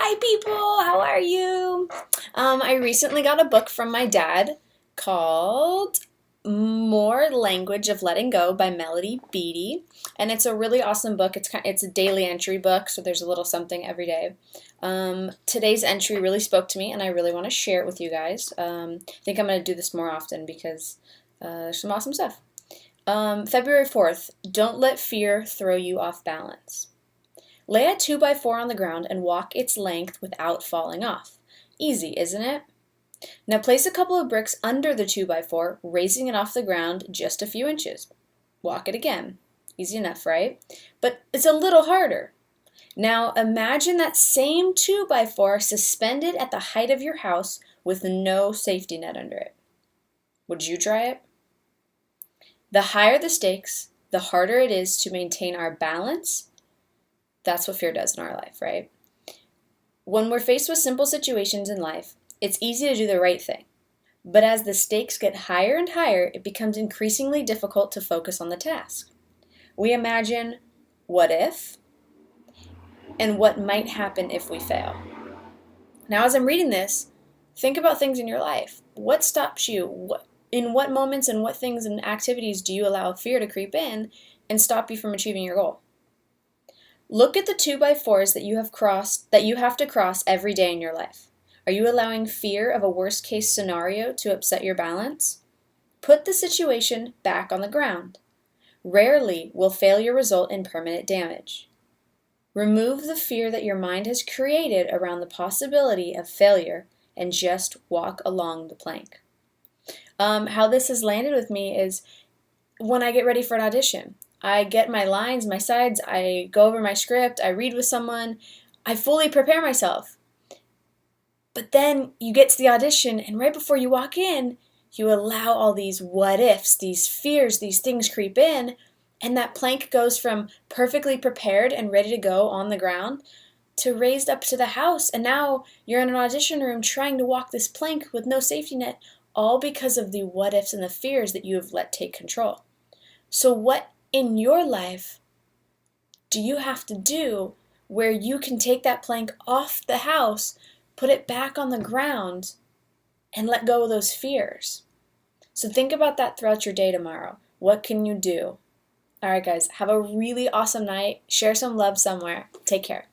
Hi people, how are you? I recently got a book from my dad called More Language of Letting Go by Melody Beattie, and it's a really awesome book. It's a daily entry book, so there's a little something every day. Today's entry really spoke to me, and I really want to share it with you guys. I think I'm going to do this more often because there's some awesome stuff. February 4th, don't let fear throw you off balance. Lay a 2x4 on the ground and walk its length without falling off. Easy, isn't it? Now place a couple of bricks under the 2x4, raising it off the ground just a few inches. Walk it again. Easy enough, right? But it's a little harder. Now imagine that same 2x4 suspended at the height of your house with no safety net under it. Would you try it? The higher the stakes, the harder it is to maintain our balance. That's what fear does in our life, right? When we're faced with simple situations in life, it's easy to do the right thing. But as the stakes get higher and higher, it becomes increasingly difficult to focus on the task. We imagine, what if? And what might happen if we fail? Now, as I'm reading this, think about things in your life. What stops you? In what moments and what things and activities do you allow fear to creep in and stop you from achieving your goal? Look at the 2x4s that you have to cross every day in your life. Are you allowing fear of a worst-case scenario to upset your balance? Put the situation back on the ground. Rarely will failure result in permanent damage. Remove the fear that your mind has created around the possibility of failure and just walk along the plank. How this has landed with me is when I get ready for an audition. I get my lines, my sides, I go over my script, I read with someone, I fully prepare myself. But then you get to the audition, and right before you walk in, you allow all these what ifs, these fears, these things creep in, and that plank goes from perfectly prepared and ready to go on the ground to raised up to the house, and now you're in an audition room trying to walk this plank with no safety net, all because of the what ifs and the fears that you have let take control. So what in your life do you have to do where you can take that plank off the house, put it back on the ground, and let go of those fears? So think about that throughout your day tomorrow. What can you do? All right, guys, have a really awesome night. Share some love somewhere. Take care.